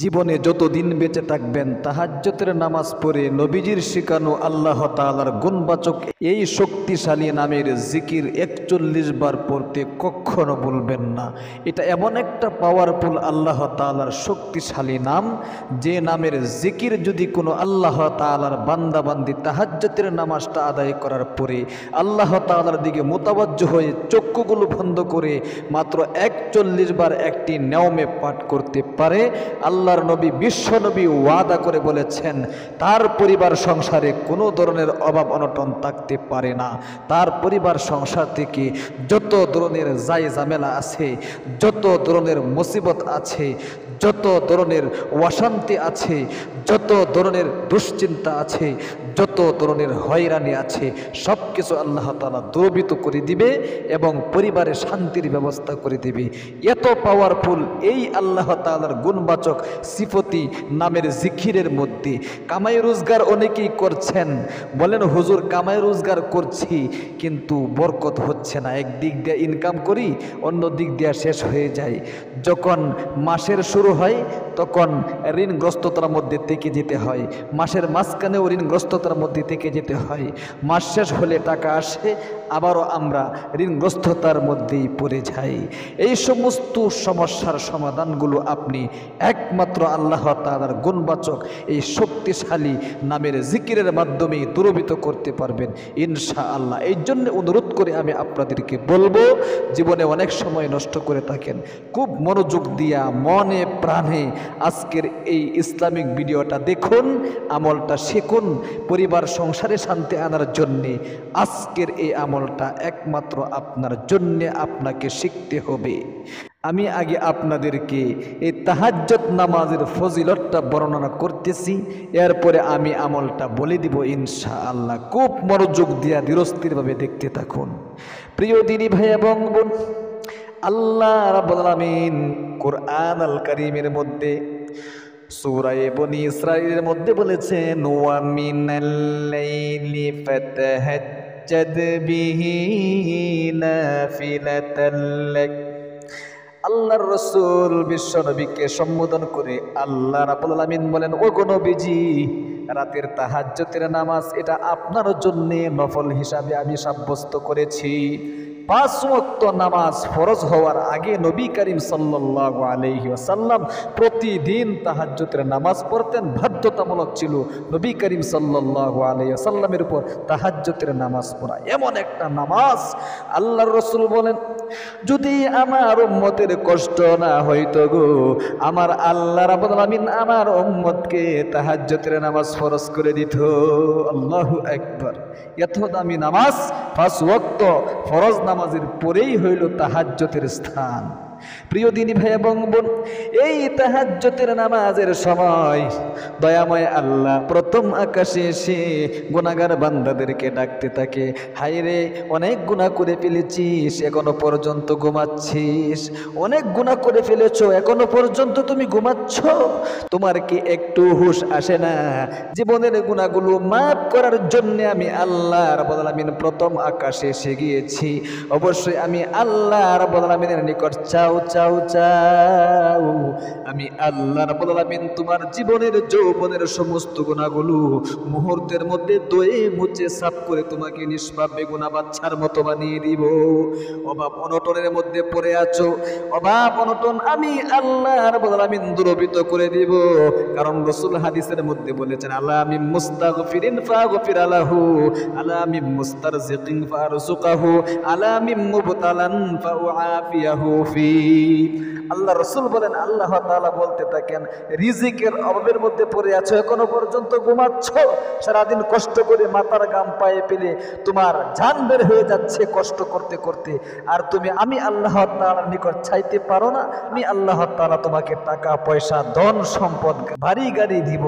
জীবনে যতদিন বেঁচে থাকবেন তাহাজ্জুদের নামাজ পড়ে নবীজির শিখানো আল্লাহ তাআলার গুণবাচক এই শক্তিশালী নামের জিকির ৪১ বার পড়তে কখনো ভুলবেন না। এটা এমন একটা পাওয়ারফুল আল্লাহ তাআলার শক্তিশালী নাম, যে নামের জিকির যদি কোনো আল্লাহ তাআলার বান্দাবান্দি তাহাজ্জুদের নামাজটা আদায় করার পরে আল্লাহ তাআলার দিকে মোতাবাজ্জহ হয়ে চক্ষুগুলো বন্ধ করে মাত্র ৪১ বার একটি নিয়মে পাঠ করতে পারে, আল্লাহর নবী বিশ্ব নবী ওয়াদা করে বলেছেন তার পরিবার সংসারে কোনো ধরনের অভাব অনটন থাকতে পারে না। তার পরিবার সংসার থেকে যত ধরনের জায় ঝামেলা আছে, যত ধরনের মুসিবত আছে, যত ধরনের অশান্তি আছে, যত ধরনের দুশ্চিন্তা আছে, যত ধরনের হয়রানি আছে, সব কিছু আল্লাহ তাআলা দূরীভূত করে দিবে এবং পরিবারে শান্তির ব্যবস্থা করে দিবে। এত পাওয়ারফুল এই আল্লাহ তাআলার গুণবাচক সিফতি নামের জিকিরের মধ্যে কামাই রোজগার অনেকেই করছেন, বলেন হুজুর কামাই রোজগার করছি কিন্তু বরকত হচ্ছে না, একদিক দিয়ে ইনকাম করি অন্য দিক দিয়ে শেষ হয়ে যায়। যখন মাসের শুরু হয় তখন ঋণগ্রস্ততার মধ্যে থেকে যেতে হয়, মাসের মাঝখানেও ঋণগ্রস্ততার মধ্যে থেকে যেতে হয়, মাস শেষ হলে টাকা আসে আবারও আমরা ঋণগ্রস্ততার মধ্যেই পড়ে যাই। এই সমস্ত সমস্যার সমাধানগুলো আপনি একমাত্র আল্লাহ তাআলার গুণবাচক এই শক্তিশালী নামের জিকিরের মাধ্যমে দূরীভূত করতে পারবেন ইনশাআল্লাহ। এই জন্য অনুরোধ করে আমি আপনাদেরকে বলবো, জীবনে অনেক সময় নষ্ট করে থাকেন, খুব মনোযোগ দিয়া মনে প্রাণে আজকের এই ইসলামিক ভিডিওটা দেখুন, আমলটা শিখুন, পরিবার সংসারে শান্তি আনার জন্যে আজকের এই আমলটা একমাত্র আপনার জন্যে আপনাকে শিখতে হবে। আমি আগে আপনাদেরকে এই তাহাজ্জুদ নামাজের ফজিলতটা বর্ণনা করতেছি, এরপরে আমি আমলটা বলে দিব ইনশাআল্লাহ। খুব মনোযোগ দিয়া ধীরস্থিরভাবে দেখতে থাকুন। প্রিয় দিনী ভাই এবং বোন, আল্লাহ রাব্বুল আলামিন কুরআন আল কারীমের মধ্যে সূরা বনী ইসরাঈলের মধ্যে বলেছেন ওয়া মিনাল লাইলি ফাতাহাজ্জাদ বিহি নাফিলাতাল লাক। আল্লাহর রাসূল বিশ্ব নবীকে সম্বোধন করে আল্লাহ রাব্বুল আলামিন বলেন, ও গো নবীজি, রাতের তাহাজ্জুদের নামাজ এটা আপনার জন্য নফল হিসাবে আমি সাব্যস্ত করেছি। ৫ ওয়াক্ত নামাজ ফরজ হওয়ার আগে নবী করিম সাল্লাল্লাহু আলাইহি ওয়াসাল্লাম প্রতিদিন তাহাজ্জুদের নামাজ পড়তেন, বাধ্যতামূলক ছিল নবী করিম সাল্লাল্লাহু আলাইহি ওয়াসাল্লামের উপর তাহাজ্জুদের নামাজ পড়া। এমন একটা নামাজ আল্লাহর রাসূল বলেন, যদি আমার উম্মতের কষ্ট না হইতো গো, আমার আল্লাহ রাব্বুল আলামিন আমার উম্মতকে তাহাজ্জুদের নামাজ ফরজ করে দিত। আল্লাহু আকবার। এত দামি নামাজ ৫ ওয়াক্ত ফরজ নামাজের পরেই হইল তাহাজ্জুদের স্থান। প্রিয় দিনী ভাই এবং বোন, এই তাহাজ্জুদের নামাজের সময় দয়াময় আল্লাহ প্রথম আকাশে এসে গুনাহগার বান্দাদেরকে ডাকতে থাকে, হায়রে অনেক গুনাহ করে ফেলেছিস এখনো পর্যন্ত ঘুমাচ্ছিস, অনেক গুনাহ করে ফেলেছো এখনো পর্যন্ত তুমি ঘুমাচ্ছ, তোমার কি একটু হুঁশ আসে না? জীবনের গুনাহগুলো মাফ করার জন্য আমি আল্লাহ রাব্বুল আলামিন প্রথম আকাশে এসে গিয়েছি, অবশ্যই আমি আল্লাহ রাব্বুল আলামিনের নিকট চাও চাও চাও, আমি আল্লাহ রাব্বুল আলামিন তোমার জীবনের যৌবনের সমস্ত গুনাহগুলো মুহূর্তের মধ্যে ধুয়ে মুছে সাফ করে তোমাকে নিষ্পাপ বেগুনা বাচ্চার মতো বানিয়ে দিব। অভাব অনটনের মধ্যে পড়ে আছো, অভাব অনটন আমি আল্লাহ রাব্বুল আলামিন দূরীভূত করে দিব। কারণ রাসূল হাদিসের মধ্যে বলেছেন, আলা মিন মুস্তাগফিরিন ফাগফির লাহু, আলা মিন মুস্তারজিকিন ফারযুকহু, আলা মিন মুবতালান ফাউআফিয়াহু ফি। আল্লাহ রাসূল বলেন, আল্লাহ তাআলা বলতে থাকেন, রিজিকের অভাবের মধ্যে পড়ে আছো এখনো পর্যন্ত ঘুমাচ্ছ, সারাদিন কষ্ট করে মাথার ঘাম পায়ে পেলে তোমার জান বের হয়ে যাচ্ছে কষ্ট করতে করতে, আর তুমি আমি আল্লাহ তাআলার নিকট চাইতে পারো না, আমি আল্লাহ তাআলা তোমাকে টাকা পয়সা ধন সম্পদ বাড়ি গাড়ি দিব,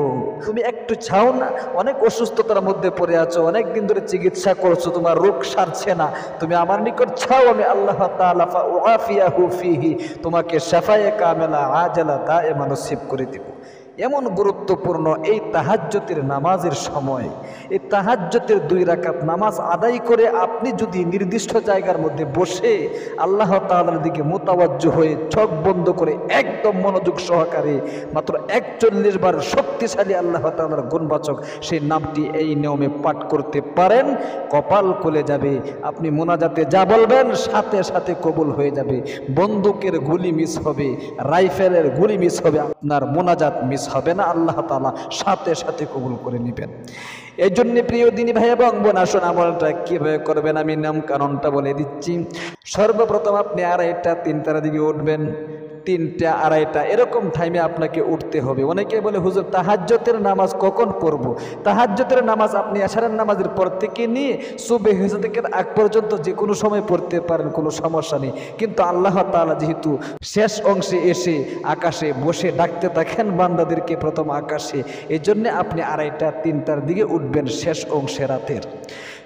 তুমি একটু চাও না? অনেক অসুস্থতার মধ্যে পড়ে আছো, অনেক দিন ধরে চিকিৎসা করছো, তোমার রোগ সারছে না, তুমি আমার নিকট চাও, আমি আল্লাহ তাআলা ফাউআফিয়াহু ফিহি তোমাকে শাফায়ে কামেলা আজালা দায়েমা নসিব করে দিব। এমন গুরুত্বপূর্ণ এই তাহাজ্জুদের নামাজের সময়। এই তাহাজ্জুদের 2 রাকাত নামাজ আদায় করে আপনি যদি নির্দিষ্ট জায়গার মধ্যে বসে আল্লাহ তাআলার দিকে মুতাওয়াজ্জহ হয়ে চোখ বন্ধ করে একদম মনোযোগ সহকারে মাত্র 41 বার শক্তিশালী আল্লাহ তাআলার গুণবাচক সেই নামটি এই নিয়মে পাঠ করতে পারেন, কপাল খুলে যাবে। আপনি মোনাজাতে যা বলবেন সাথে সাথে কবুল হয়ে যাবে। বন্দুকের গুলি মিস হবে, রাইফেলের গুলি মিস হবে, আপনার মোনাজাত মিস হবে না। আল্লাহ তাআলা সাথে সাথে কবুল করে নেবেন। এই জন্য প্রিয় দিনী ভাই এবং বোন, আসুন আমলটা কীভাবে করবেন আমি নাম কারণটা বলে দিচ্ছি। সর্বপ্রথম আপনি 2:30 3টার দিকে উঠবেন, 3টা 2:30 এরকম টাইমে আপনাকে উঠতে হবে। অনেকে বলে হুজুর তাহাজ্জুদের নামাজ কখন পড়ব? তাহাজ্জুদের নামাজ আপনি আশারের নামাজের পর থেকে নিয়ে সুবহ থেকে আগ পর্যন্ত যে কোনো সময় পড়তে পারেন, কোনো সমস্যা নেই। কিন্তু আল্লাহ তাআলা যেহেতু শেষ অংশে এসে আকাশে বসে ডাকতে থাকেন বান্দাদেরকে প্রথম আকাশে, এই জন্যে আপনি 2:30 3টার দিকে উঠবেন। শেষ অংশে রাতের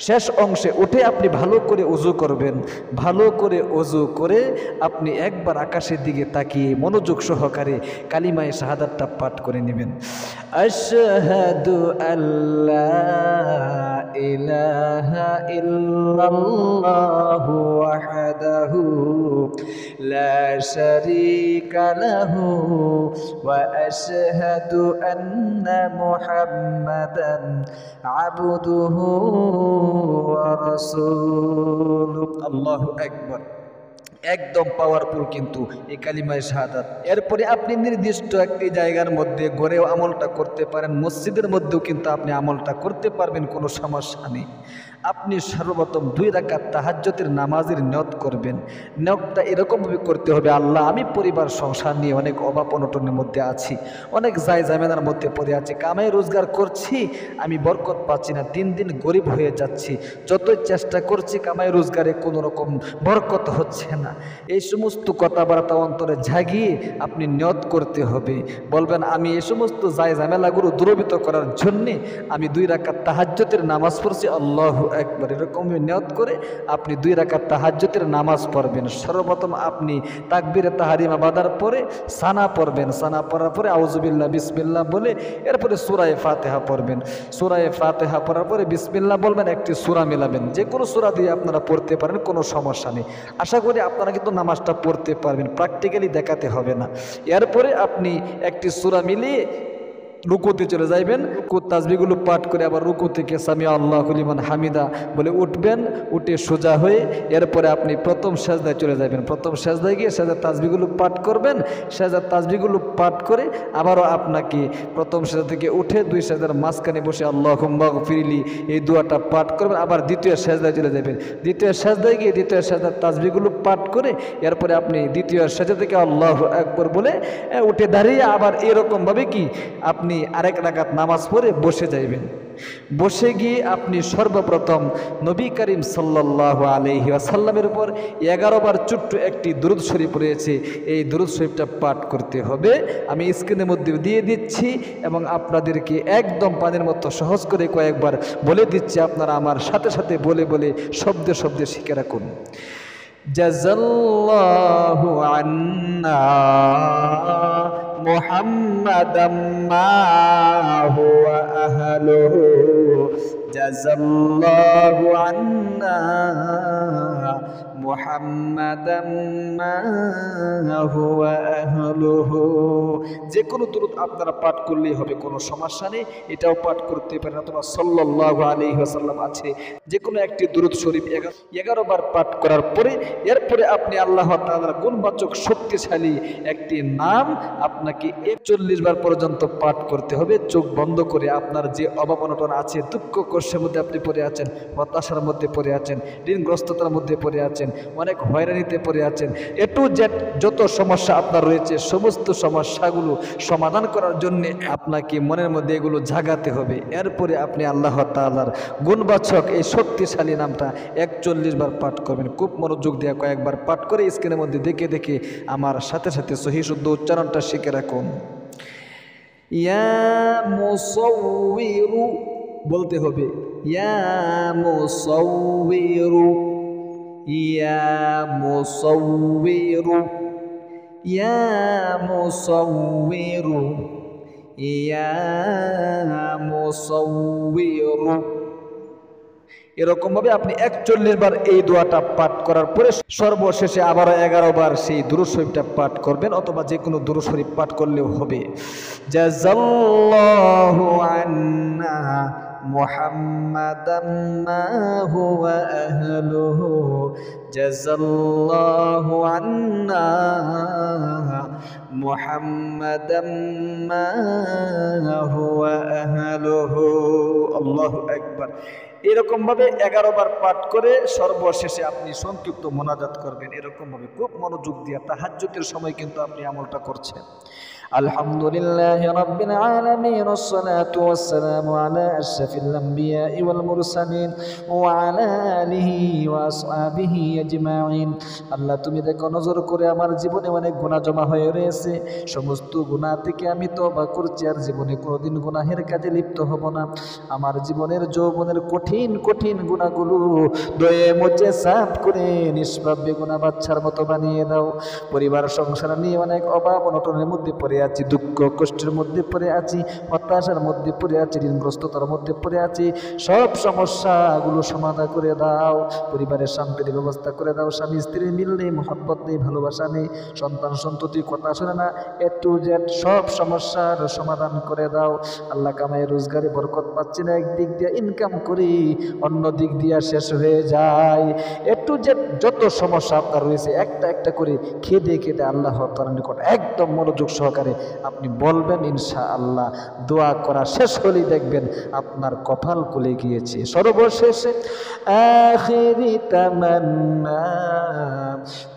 শেষ অংশে উঠে আপনি ভালো করে ওযু করবেন। ভালো করে ওযু করে আপনি একবার আকাশের দিকে তাকিয়ে মনোযোগ সহকারে কালিমায়ে শাহাদাতটা পাঠ করে নেবেন। আশহাদু আল্লা ইলাহা ইল্লাল্লাহু ওয়াহদাহু লা শারীকা লাহু ওয়া আশহাদু আন্না মুহাম্মাদান আবদুহু ওয়া রাসূলুহু। আল্লাহু আকবার। একদম পাওয়ারফুল কিন্তু এই কালিমায়ে শাহাদাত। এরপরে আপনি নির্দিষ্ট একটি জায়গার মধ্যে ঘরেও আমলটা করতে পারেন, মসজিদের মধ্যেও কিন্তু আপনি আমলটা করতে পারবেন, কোনো সমস্যা নেই। আপনি সর্বপ্রথম 2 রাকাত তাহাজ্জুদের নামাজের নিয়ত করবেন। নিয়তটা এরকমভাবে করতে হবে, আল্লাহ আমি পরিবার সংসার নিয়ে অনেক অভাব অনটনের মধ্যে আছি, অনেক ঝামেলার মধ্যে পড়ে আছি, কামাই রোজগার করছি আমি বরকত পাচ্ছি না, দিন দিন গরিব হয়ে যাচ্ছি, যতই চেষ্টা করছি কামাই রোজগারে কোনো রকম বরকত হচ্ছে না। এই সমস্ত কথাবার্তা অন্তরে জাগিয়ে আপনি নিয়ত করতে হবে। বলবেন আমি এই সমস্ত ঝামেলাগুলো দূরীভূত করার জন্যে আমি 2 রাকাত তাহাজ্জুদের নামাজ পড়ছি, আল্লাহু আকবার। এরকম নিয়ত করে আপনি 2 রাকাত তাহাজ্জুদের নামাজ পড়বেন। সর্বপ্রথম আপনি তাকবীরে তাহরিমা বাঁধার পরে সানা পড়বেন। সানা পড়ার পরে আউযুবিল্লাহ বিসমিল্লাহ বলে এরপরে সূরা ফাতিহা পড়বেন। সূরা ফাতিহা পড়ার পরে বিসমিল্লাহ বলবেন, একটি সূরা মিলাবেন। যে কোনো সূরা দিয়ে আপনারা পড়তে পারেন, কোনো সমস্যা নেই। আশা করি আপনারা কিন্তু নামাজটা পড়তে পারবেন, প্র্যাকটিক্যালি দেখাতে হবে না। এরপরে আপনি একটি সূরা মিলিয়ে রুকুতে চলে যাইবেন। রুকু তাসবিহগুলো পাঠ করে আবার রুকু থেকে সামিয়া আল্লাহু লিমান হামিদা বলে উঠবেন। উঠে সোজা হয়ে এরপরে আপনি প্রথম সেজদায় চলে যাবেন। প্রথম সেজদায় গিয়ে সেজদার তাসবিহগুলো পাঠ করবেন। সেজদার তাসবিহগুলো পাঠ করে আবারও আপনাকে প্রথম সেজদা থেকে উঠে 2 সেজদার মাঝখানে বসে আল্লাহুম্মা গফিরলি এই দোয়াটা পাঠ করবেন। আবার দ্বিতীয় সেজদায় চলে যাবেন। দ্বিতীয় সেজদায় গিয়ে দ্বিতীয় সেজদার তাসবিহগুলো পাঠ করে এরপরে আপনি দ্বিতীয় সেজদা থেকে আল্লাহু আকবার বলে উঠে দাঁড়িয়ে আবার এরকমভাবে কি আপনি 2 রাকাত নামাজ পড়ে বসে যাইবেন। বসে গিয়ে আপনি সর্বপ্রথম নবী করিম সাল্লাল্লাহু আলাইহি ওয়াসাল্লামের উপর 11 বার ছোট্ট একটি দুরূদ শরীফ রয়েছে, এই দুরূদ শরীফটা পাঠ করতে হবে। আমি স্ক্রিনের মধ্যে দিয়ে দিচ্ছি এবং আপনাদেরকে একদম পানির মতো সহজ করে কয়েকবার বলে দিচ্ছি, আপনারা আমার সাথে সাথে বলে বলে শব্দে শব্দে শিখে রাখুন। জাযাল্লাহু আন্না মুহাম্মাদাম মা হুয়া আহলুহু জাযাল্লাহু আন্না মুহাম্মাদাম মা হুয়া আহলুহু। যে কোনো দুরূদ আপনারা পাঠ করলেই হবে, কোনো সমস্যা নেই। এটাও পাঠ করতে পারেন অথবা সাল্লাল্লাহু আলাইহি ওয়াসাল্লাম আছে, যে কোনো একটি দুরূদ শরীফ 11 বার পাঠ করার পরে এরপরে আপনি আল্লাহ তাআলার গুণবাচক শক্তিশালী একটি নাম আপনাকে 41 বার পর্যন্ত পাঠ করতে হবে চোখ বন্ধ করে। আপনার যে অভাব অনটন আছে, দুঃখ কষ্টের মধ্যে আপনি পড়ে আছেন, হতাশার মধ্যে পড়ে আছেন, ঋণগ্রস্ততার মধ্যে পড়ে আছেন, অনেক হয়রানিতে পড়ে আছেন, এ টু জেড যত সমস্যা আপনার রয়েছে সমস্ত সমস্যাগুলো সমাধান করার জন্য আপনাকে মনের মধ্যে এগুলো জাগাতে হবে। এরপরে আপনি আল্লাহ তাআলার গুণবাচক এই শক্তিশালী নামটা 41 বার পাঠ করবেন। খুব মনোযোগ দিয়ে কয়েকবার পাঠ করে স্ক্রিনের মধ্যে দেখে দেখে আমার সাথে সাথে সহিহ শুদ্ধ উচ্চারণটা শিখে রাখুন। ইয়া মুসাউবিরু বলতে হবে, ইয়া মুসাউবিরু, ইয়া মুসাউবিরু, ইয়া মুসাউবিরু, ইয়া মুসাউবির। এরকম ভাবে আপনি 41 বার এই দোয়াটা পাঠ করার পরে সর্বশেষে আবারও 11 বার সেই দুরূদ শরীফটা পাঠ করবেন, অথবা যে কোনো দুরূদ শরীফ পাঠ করলেও হবে। জাযাল্লাহু আন্না মুহাম্মাদাম মা হুয়া আহলুহু, জাযাল্লাহু আন্না মুহাম্মাদাম মা হুয়া আহলুহু। আল্লাহু আকবার। এরকম ভাবে 11 বার পাঠ করে সর্বশেষে আপনি সংক্ষিপ্ত মোনাজাত করবেন। এরকম ভাবে খুব মনোযোগ দিয়ে তাহাজ্জুদের সময় কিন্তু আপনি আমলটা করছেন। আলহামদুলিল্লাহি রাব্বিল আলামিন, ওয়াসসালাতু ওয়াসসালামু আলা আশরাফিল আমবিয়াই ওয়াল মুরসালিন ওয়া আলা আলিহি ওয়া আসহাবিহি আজমাইন। আল্লাহ, তুমি দেখো নজর করে আমার জীবনে অনেক গুনাহ জমা হয়ে রয়েছে। সমস্ত গুনাহ থেকে আমি তওবা করছি, আর জীবনে কোনোদিন গুনাহের কাজে লিপ্ত হব না। আমার জীবনের যৌবনের কঠিন কঠিন গুনাহগুলো দয়ে মুছে সাফ করে নিষ্পাপ বেগুনা বাচ্চার মতো বানিয়ে দাও। পরিবার সংসার নিয়ে অনেক অভাব অনটনের মধ্যে পড়ে আছি, দুঃখ কষ্টের মধ্যে পড়ে আছি, হতাশার মধ্যে পড়ে আছি, ঋণগ্রস্ততার মধ্যে পড়ে আছি। সব সমস্যাগুলো সমাধান করে দাও। পরিবারের শান্তির ব্যবস্থা করে দাও। স্বামী স্ত্রীর মিল নেই, মোহাব্বত নেই, ভালোবাসা নেই, সন্তান সন্ততি কথা শোনে না, এ টু জেড সব সমস্যার সমাধান করে দাও। আল্লাহ, কামাই রোজগারে বরকত পাচ্ছি না, একদিক দিয়ে ইনকাম করি, অন্য দিক দিয়ে শেষ হয়ে যায়। এ টু জেড যত সমস্যা আপনার রয়েছে একটা একটা করে খেদে খেদে আল্লাহ তাআলার নিকট একদম মনোযোগ সহকারে আপনি বলবেন, ইনশাআল্লাহ। দোয়া করা শেষ হলেই দেখবেন আপনার কপাল খুলে গিয়েছে। সর্বশেষে আখিরি তামান্না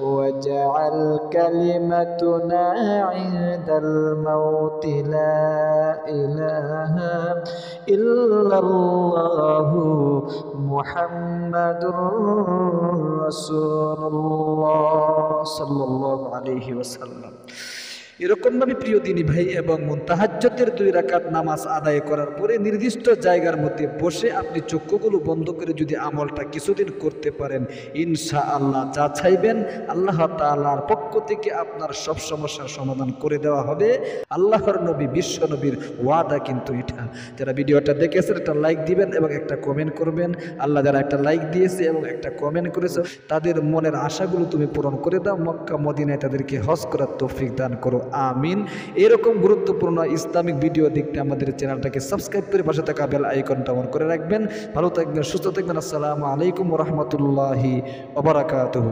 ওয়াজআল কালিমাতুনা ইনদাল মাউতি লা ইলাহা ইল্লাল্লাহু মুহাম্মাদুর রাসূলুল্লাহ সাল্লাল্লাহু আলাইহি ওয়াসাল্লাম। এরকমভাবে প্রিয় দিনী ভাই এবং তাহাজ্জুদের 2 রাকাত নামাজ আদায় করার পরে নির্দিষ্ট জায়গার মধ্যে বসে আপনি চক্ষুগুলো বন্ধ করে যদি আমলটা কিছুদিন করতে পারেন, ইনশাআল্লাহ যা চাইবেন আল্লাহ তাআলার পক্ষ থেকে আপনার সব সমস্যার সমাধান করে দেওয়া হবে। আল্লাহর নবী বিশ্ব নবীর ওয়াদা কিন্তু এটা। যারা ভিডিওটা দেখেছেন একটা লাইক দিবেন এবং একটা কমেন্ট করবেন। আল্লাহ যারা একটা লাইক দিয়েছে এবং একটা কমেন্ট করেছে তাদের মনের আশাগুলো তুমি পূরণ করে দাও। মক্কা মদিনায় তাদেরকে হজ করার তৌফিক দান করো, আমিন। এরকম গুরুত্বপূর্ণ ইসলামিক ভিডিও দেখতে আমাদের চ্যানেলটাকে সাবস্ক্রাইব করে পাশে থাকা বেল আইকনটা অন করে রাখবেন। ভালো থাকবেন, সুস্থ থাকবেন। আসসালামু আলাইকুম ওয়া রাহমাতুল্লাহি ওয়া বারাকাতুহু।